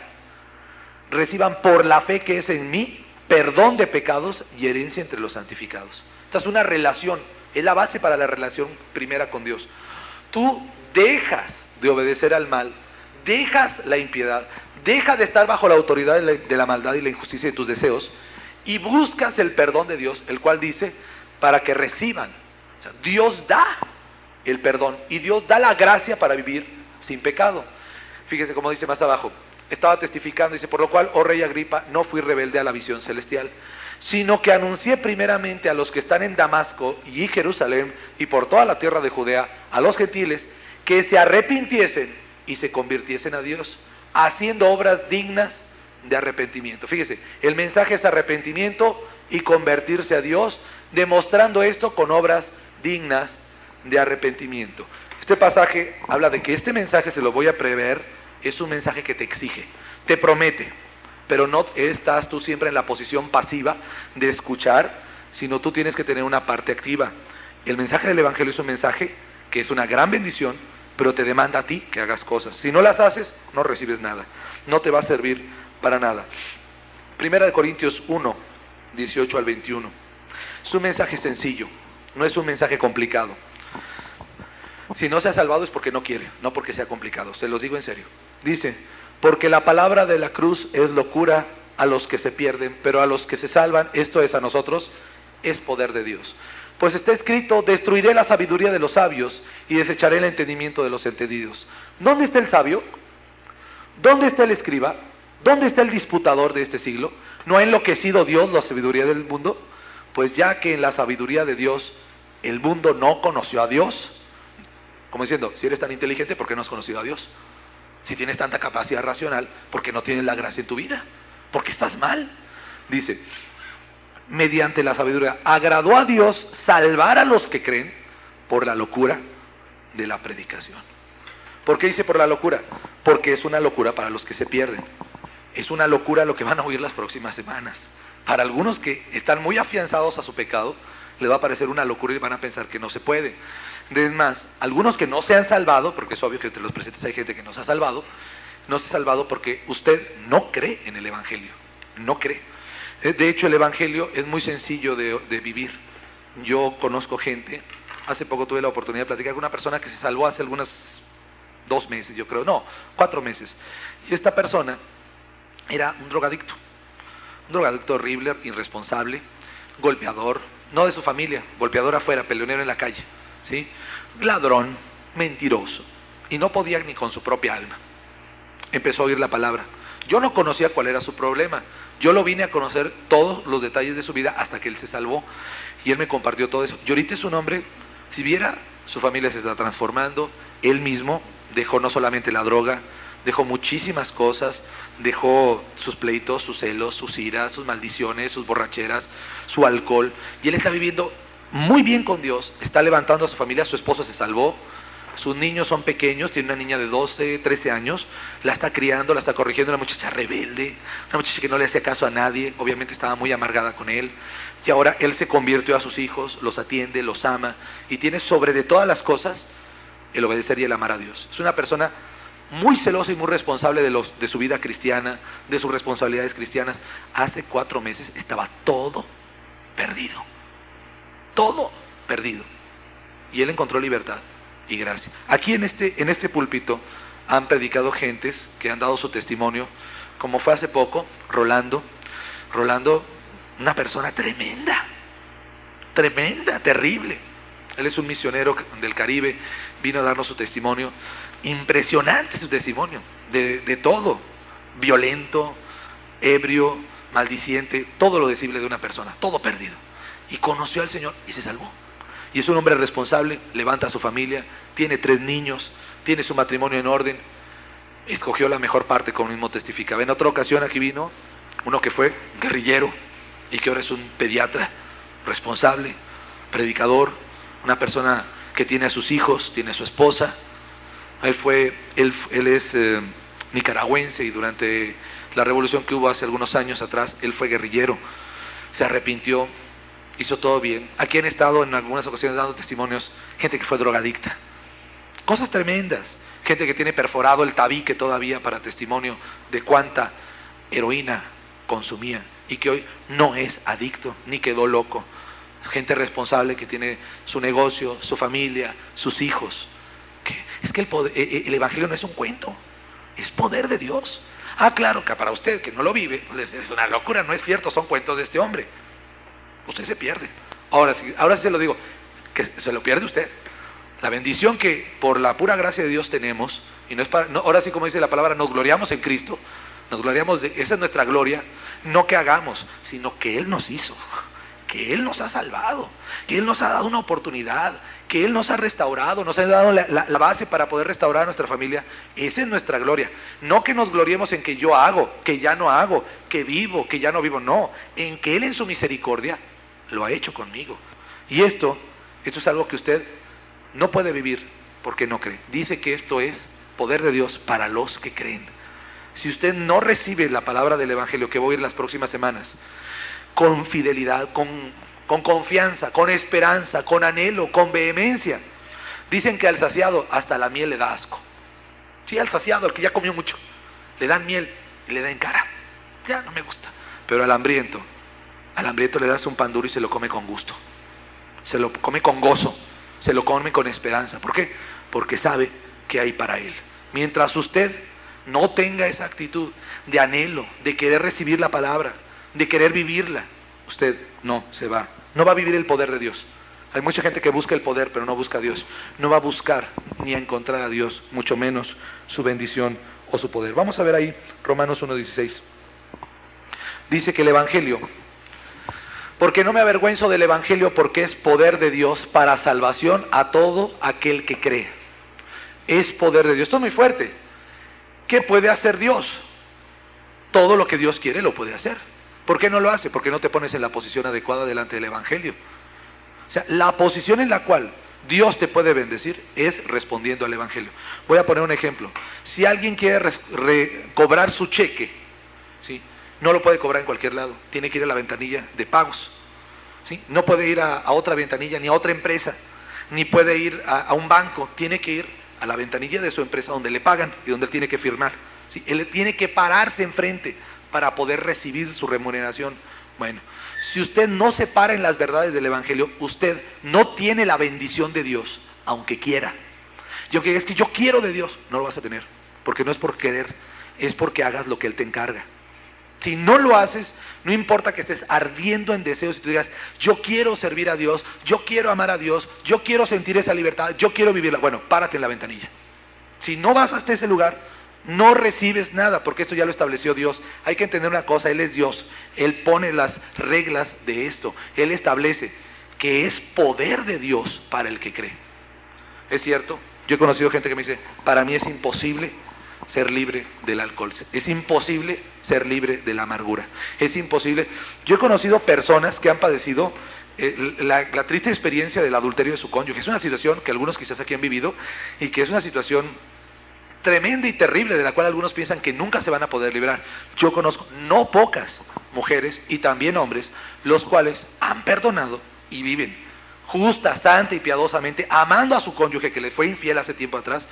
reciban por la fe que es en mí, perdón de pecados y herencia entre los santificados. Esta es una relación, es la base para la relación primera con Dios. Tú dejas de obedecer al mal, dejas la impiedad, dejas de estar bajo la autoridad de la maldad y la injusticia de tus deseos y buscas el perdón de Dios, el cual dice, para que reciban. O sea, Dios da el perdón y Dios da la gracia para vivir sin pecado. Fíjese cómo dice más abajo, estaba testificando, dice, por lo cual, oh rey Agripa, no fui rebelde a la visión celestial, sino que anuncié primeramente a los que están en Damasco y Jerusalén y por toda la tierra de Judea, a los gentiles, que se arrepintiesen y se convirtiesen a Dios, haciendo obras dignas de arrepentimiento. Fíjese, el mensaje es arrepentimiento y convertirse a Dios, demostrando esto con obras dignas de arrepentimiento. Este pasaje habla de que este mensaje, se lo voy a prever, es un mensaje que te exige, te promete, pero no estás tú siempre en la posición pasiva de escuchar, sino tú tienes que tener una parte activa. El mensaje del Evangelio es un mensaje que es una gran bendición, pero te demanda a ti que hagas cosas. Si no las haces, no recibes nada, no te va a servir para nada. Primera de Corintios 1, 18 al 21. Es un mensaje sencillo, no es un mensaje complicado. Si no se ha salvado es porque no quiere, no porque sea complicado, se los digo en serio. Dice, porque la palabra de la cruz es locura a los que se pierden, pero a los que se salvan, esto es a nosotros, es poder de Dios. Pues está escrito, destruiré la sabiduría de los sabios y desecharé el entendimiento de los entendidos. ¿Dónde está el sabio? ¿Dónde está el escriba? ¿Dónde está el disputador de este siglo? ¿No ha enloquecido Dios la sabiduría del mundo? Pues ya que en la sabiduría de Dios el mundo no conoció a Dios, como diciendo, si eres tan inteligente, ¿por qué no has conocido a Dios? Si tienes tanta capacidad racional, ¿por qué no tienes la gracia en tu vida? ¿Por qué estás mal? Dice, mediante la sabiduría, agradó a Dios salvar a los que creen por la locura de la predicación. ¿Por qué dice por la locura? Porque es una locura para los que se pierden. Es una locura lo que van a oír las próximas semanas. Para algunos que están muy afianzados a su pecado, les va a parecer una locura y van a pensar que no se puede. Es más, algunos que no se han salvado, porque es obvio que entre los presentes hay gente que no se ha salvado, no se ha salvado porque usted no cree en el Evangelio, no cree. De hecho, el Evangelio es muy sencillo de vivir. Yo conozco gente, hace poco tuve la oportunidad de platicar con una persona que se salvó hace algunos 2 meses, yo creo, no, 4 meses. Y esta persona era un drogadicto horrible, irresponsable, golpeador, no de su familia, golpeador afuera, peleonero en la calle, ¿sí? Ladrón, mentiroso, y no podía ni con su propia alma. Empezó a oír la palabra. Yo no conocía cuál era su problema, yo lo vine a conocer todos los detalles de su vida hasta que él se salvó, y él me compartió todo eso. Y ahorita es un hombre, si viera, su familia se está transformando, él mismo dejó no solamente la droga, dejó muchísimas cosas, dejó sus pleitos, sus celos, sus iras, sus maldiciones, sus borracheras, su alcohol, y él está viviendo muy bien con Dios, está levantando a su familia, su esposo se salvó, sus niños son pequeños, tiene una niña de 12, 13 años, la está criando, la está corrigiendo, una muchacha rebelde, una muchacha que no le hacía caso a nadie, obviamente estaba muy amargada con él, y ahora él se convirtió a sus hijos, los atiende, los ama, y tiene sobre de todas las cosas el obedecer y el amar a Dios. Es una persona muy celosa y muy responsable de su vida cristiana, de sus responsabilidades cristianas. Hace 4 meses estaba todo perdido, y él encontró libertad y gracia. Aquí en este púlpito han predicado gentes que han dado su testimonio, como fue hace poco Rolando, una persona tremenda, terrible. Él es un misionero del Caribe, vino a darnos su testimonio. Impresionante su testimonio, de todo, violento, ebrio, maldiciente, todo lo decible de una persona, todo perdido. Y conoció al Señor y se salvó. Y es un hombre responsable, levanta a su familia, tiene 3 niños, tiene su matrimonio en orden, escogió la mejor parte, como mismo testificaba. En otra ocasión aquí vino Uno que fue guerrillero y que ahora es un pediatra responsable, predicador, una persona que tiene a sus hijos, tiene a su esposa. Él es nicaragüense y durante la revolución que hubo hace algunos años atrás, él fue guerrillero, se arrepintió, hizo todo bien. Aquí han estado en algunas ocasiones dando testimonios, gente que fue drogadicta, cosas tremendas, gente que tiene perforado el tabique todavía para testimonio de cuánta heroína consumía y que hoy no es adicto ni quedó loco. Gente responsable que tiene su negocio, su familia, sus hijos. Es que el evangelio no es un cuento, es poder de Dios. Claro que para usted que no lo vive es una locura, no es cierto, son cuentos de este hombre. Usted se pierde. Ahora sí se lo digo, que se lo pierde usted. La bendición que por la pura gracia de Dios tenemos, y no es para, no, ahora sí como dice la palabra, nos gloriamos en Cristo, nos gloriamos esa es nuestra gloria, no que hagamos, sino que Él nos hizo, que Él nos ha salvado, que Él nos ha dado una oportunidad, que Él nos ha restaurado, nos ha dado la base para poder restaurar a nuestra familia. Esa es nuestra gloria. No que nos gloriemos en que yo hago, que ya no hago, que vivo, que ya no vivo. No, en que Él en su misericordia lo ha hecho conmigo. Y esto es algo que usted no puede vivir porque no cree. Dice que esto es poder de Dios para los que creen. Si usted no recibe la palabra del evangelio que voy a ir las próximas semanas, con fidelidad, con confianza, con esperanza, con anhelo, con vehemencia. Dicen que al saciado hasta la miel le da asco. Sí, al saciado, al que ya comió mucho, le dan miel y le dan cara. Ya no me gusta. Pero al hambriento le das un pan duro y se lo come con gusto. Se lo come con gozo, se lo come con esperanza. ¿Por qué? Porque sabe que hay para él. Mientras usted no tenga esa actitud de anhelo, de querer recibir la palabra, de querer vivirla, usted no va a vivir el poder de Dios. Hay mucha gente que busca el poder pero no busca a Dios, no va a buscar ni a encontrar a Dios, mucho menos su bendición o su poder. Vamos a ver ahí Romanos 1:16. Dice que el evangelio, porque no me avergüenzo del evangelio, porque es poder de Dios para salvación a todo aquel que cree. Es poder de Dios. Esto es muy fuerte. ¿Qué puede hacer Dios? Todo lo que Dios quiere lo puede hacer. ¿Por qué no lo hace? Porque no te pones en la posición adecuada delante del evangelio. O sea, la posición en la cual Dios te puede bendecir es respondiendo al evangelio. Voy a poner un ejemplo. Si alguien quiere cobrar su cheque, ¿sí?, no lo puede cobrar en cualquier lado. Tiene que ir a la ventanilla de pagos, ¿sí? No puede ir a otra ventanilla, ni a otra empresa, ni puede ir a un banco. Tiene que ir a la ventanilla de su empresa donde le pagan y donde él tiene que firmar, ¿sí? Él tiene que pararse enfrente para poder recibir su remuneración. Bueno, si usted no se para en las verdades del evangelio, usted no tiene la bendición de Dios, aunque quiera. Es que yo quiero de Dios, no lo vas a tener, porque no es por querer, es porque hagas lo que Él te encarga. Si no lo haces, no importa que estés ardiendo en deseos y tú digas, yo quiero servir a Dios, yo quiero amar a Dios, yo quiero sentir esa libertad, yo quiero vivirla. Bueno, párate en la ventanilla. Si no vas hasta ese lugar, no recibes nada, porque esto ya lo estableció Dios. Hay que entender una cosa, Él es Dios, Él pone las reglas de esto, Él establece que es poder de Dios para el que cree. ¿Es cierto? Yo he conocido gente que me dice, para mí es imposible ser libre del alcohol, es imposible ser libre de la amargura, es imposible. Yo he conocido personas que han padecido la triste experiencia del adulterio de su cónyuge. Es una situación que algunos quizás aquí han vivido y que es una situación tremenda y terrible de la cual algunos piensan que nunca se van a poder librar. Yo conozco no pocas mujeres y también hombres los cuales han perdonado y viven justa, santa y piadosamente amando a su cónyuge que le fue infiel hace tiempo atrás,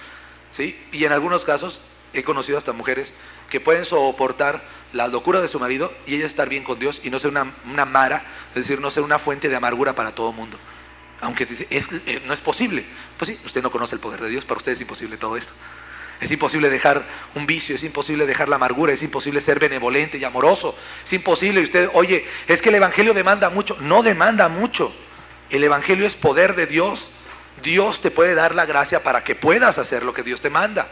¿sí? Y en algunos casos he conocido hasta mujeres que pueden soportar la locura de su marido y ella estar bien con Dios y no ser una mara, es decir, no ser una fuente de amargura para todo el mundo. Aunque no es posible. Pues sí, usted no conoce el poder de Dios, para usted es imposible todo esto. Es imposible dejar un vicio, es imposible dejar la amargura, es imposible ser benevolente y amoroso. Es imposible. Y usted, oye, es que el evangelio demanda mucho. No demanda mucho. El evangelio es poder de Dios. Dios te puede dar la gracia para que puedas hacer lo que Dios te manda.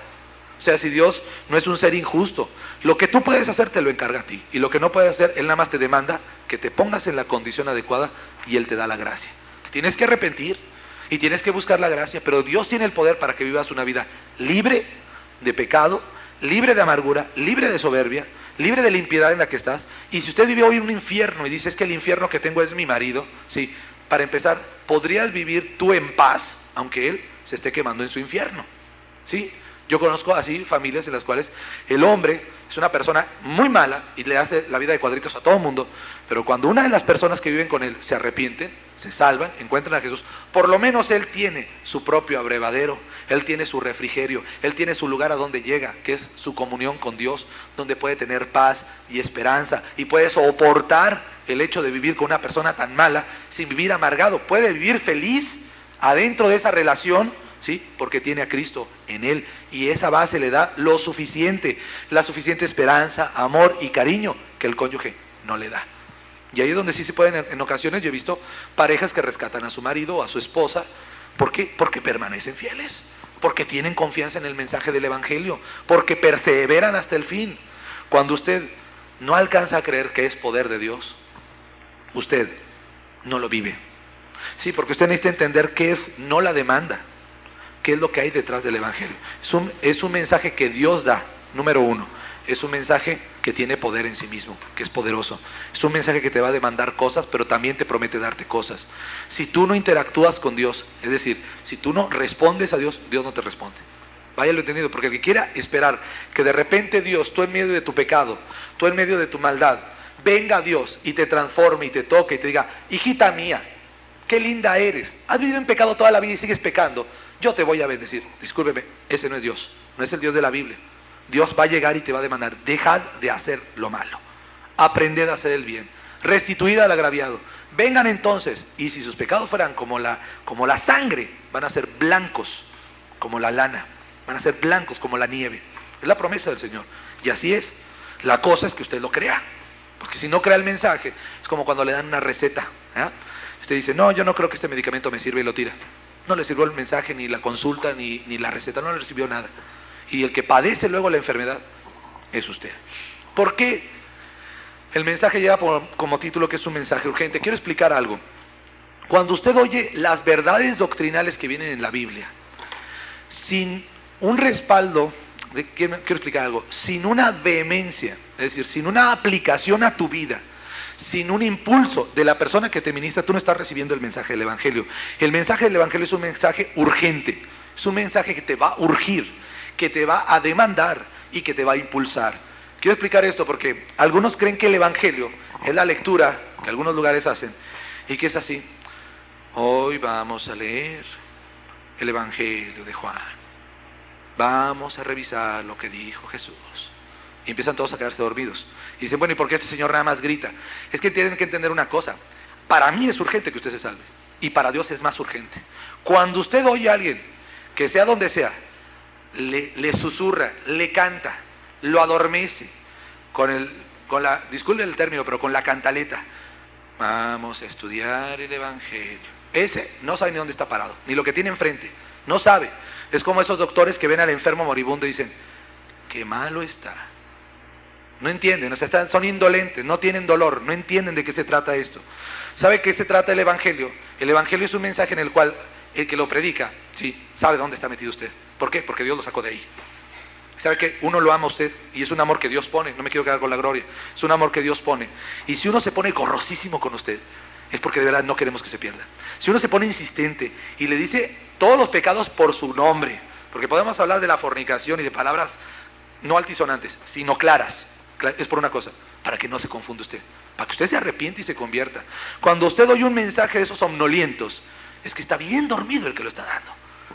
O sea, si Dios no es un ser injusto, lo que tú puedes hacer te lo encarga a ti. Y lo que no puedes hacer, Él nada más te demanda que te pongas en la condición adecuada y Él te da la gracia. Tienes que arrepentir y tienes que buscar la gracia, pero Dios tiene el poder para que vivas una vida libre de pecado, libre de amargura, libre de soberbia, libre de la impiedad en la que estás. Y si usted vive hoy en un infierno y dice, es que el infierno que tengo es mi marido, sí, para empezar, podrías vivir tú en paz, aunque él se esté quemando en su infierno, ¿sí? Yo conozco así familias en las cuales el hombre es una persona muy mala y le hace la vida de cuadritos a todo el mundo, pero cuando una de las personas que viven con él se arrepienten, se salvan, encuentran a Jesús, por lo menos él tiene su propio abrevadero, él tiene su refrigerio, él tiene su lugar a donde llega, que es su comunión con Dios, donde puede tener paz y esperanza y puede soportar el hecho de vivir con una persona tan mala sin vivir amargado, puede vivir feliz adentro de esa relación, ¿sí? Porque tiene a Cristo en él y esa base le da lo suficiente, la suficiente esperanza, amor y cariño que el cónyuge no le da. Y ahí es donde sí se pueden, en ocasiones yo he visto parejas que rescatan a su marido o a su esposa. ¿Por qué? Porque permanecen fieles, porque tienen confianza en el mensaje del Evangelio, porque perseveran hasta el fin. Cuando usted no alcanza a creer que es poder de Dios, usted no lo vive. Sí, porque usted necesita entender qué es no la demanda, qué es lo que hay detrás del Evangelio. Es un mensaje que Dios da, número uno. Es un mensaje que tiene poder en sí mismo, que es poderoso. Es un mensaje que te va a demandar cosas, pero también te promete darte cosas. Si tú no interactúas con Dios, es decir, si tú no respondes a Dios, Dios no te responde. Váyalo entendido, porque el que quiera esperar que de repente Dios, tú en medio de tu pecado, tú en medio de tu maldad, venga a Dios y te transforme y te toque y te diga, hijita mía, qué linda eres, has vivido en pecado toda la vida y sigues pecando, yo te voy a bendecir. Discúlpeme, ese no es Dios, no es el Dios de la Biblia. Dios va a llegar y te va a demandar, dejad de hacer lo malo, aprended a hacer el bien, restituid al agraviado, vengan entonces, y si sus pecados fueran como la sangre, van a ser blancos como la lana, van a ser blancos como la nieve. Es la promesa del Señor, y así es. La cosa es que usted lo crea, porque si no crea el mensaje, es como cuando le dan una receta, ¿eh? Usted dice, no, yo no creo que este medicamento me sirva y lo tira. No le sirvió el mensaje, ni la consulta, ni la receta, no le recibió nada. Y el que padece luego la enfermedad es usted. ¿Por qué el mensaje lleva como título que es un mensaje urgente? Quiero explicar algo. Cuando usted oye las verdades doctrinales que vienen en la Biblia, sin un respaldo, quiero explicar algo, sin una vehemencia, es decir, sin una aplicación a tu vida, sin un impulso de la persona que te ministra, tú no estás recibiendo el mensaje del Evangelio. El mensaje del Evangelio es un mensaje urgente, es un mensaje que te va a urgir, que te va a demandar y que te va a impulsar. Quiero explicar esto porque algunos creen que el Evangelio es la lectura que algunos lugares hacen y que es así. Hoy vamos a leer el Evangelio de Juan. Vamos a revisar lo que dijo Jesús. Y empiezan todos a quedarse dormidos. Y dicen, bueno, ¿y por qué este señor nada más grita? Es que tienen que entender una cosa. Para mí es urgente que usted se salve. Y para Dios es más urgente. Cuando usted oye a alguien, que sea donde sea, le susurra, le canta, lo adormece, disculpe el término, pero con la cantaleta. Vamos a estudiar el Evangelio. Ese no sabe ni dónde está parado, ni lo que tiene enfrente. No sabe. Es como esos doctores que ven al enfermo moribundo y dicen, qué malo está. No entienden, o sea, son indolentes, no tienen dolor, no entienden de qué se trata esto. ¿Sabe qué se trata el Evangelio? El Evangelio es un mensaje en el cual el que lo predica, sí, sabe dónde está metido usted. ¿Por qué? Porque Dios lo sacó de ahí. ¿Sabe qué? Uno lo ama a usted y es un amor que Dios pone, no me quiero quedar con la gloria, es un amor que Dios pone. Y si uno se pone gorrosísimo con usted, es porque de verdad no queremos que se pierda. Si uno se pone insistente y le dice todos los pecados por su nombre, porque podemos hablar de la fornicación y de palabras no altisonantes, sino claras, es por una cosa, para que no se confunda usted, para que usted se arrepiente y se convierta. Cuando usted oye un mensaje de esos somnolientos, es que está bien dormido el que lo está dando.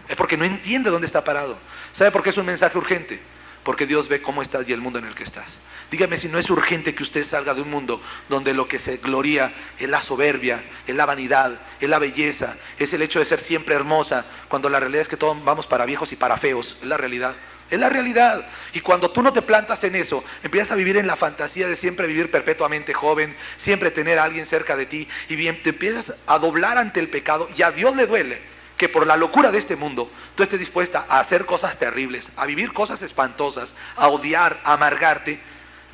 Es porque no entiende dónde está parado. ¿Sabe por qué es un mensaje urgente? Porque Dios ve cómo estás y el mundo en el que estás. Dígame si no es urgente que usted salga de un mundo donde lo que se gloria es la soberbia, es la vanidad, es la belleza, es el hecho de ser siempre hermosa, cuando la realidad es que todos vamos para viejos y para feos. Es la realidad. Es la realidad. Y cuando tú no te plantas en eso, empiezas a vivir en la fantasía de siempre vivir perpetuamente joven, siempre tener a alguien cerca de ti, y bien te empiezas a doblar ante el pecado, y a Dios le duele que por la locura de este mundo tú estés dispuesta a hacer cosas terribles, a vivir cosas espantosas, a odiar, a amargarte.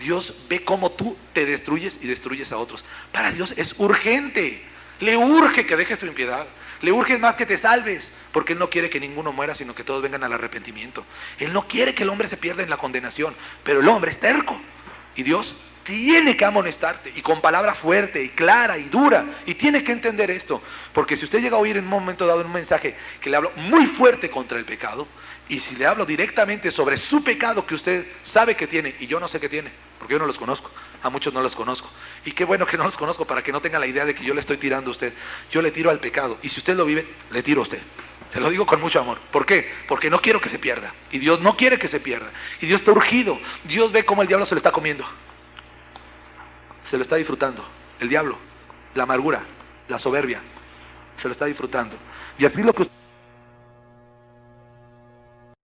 Dios ve cómo tú te destruyes y destruyes a otros. Para Dios es urgente, le urge que dejes tu impiedad, le urge más que te salves, porque Él no quiere que ninguno muera, sino que todos vengan al arrepentimiento. Él no quiere que el hombre se pierda en la condenación, pero el hombre es terco. Y Dios tiene que amonestarte, y con palabra fuerte y clara y dura, y tiene que entender esto, porque si usted llega a oír en un momento dado un mensaje que le hablo muy fuerte contra el pecado, y si le hablo directamente sobre su pecado que usted sabe que tiene, y yo no sé que tiene, porque yo no los conozco, a muchos no los conozco, y qué bueno que no los conozco para que no tenga la idea de que yo le estoy tirando a usted. Yo le tiro al pecado, y si usted lo vive, le tiro a usted. Se lo digo con mucho amor. ¿Por qué? Porque no quiero que se pierda, y Dios no quiere que se pierda, y Dios está urgido. Dios ve cómo el diablo se lo está comiendo, se lo está disfrutando, el diablo, la amargura, la soberbia, se lo está disfrutando. Y así lo que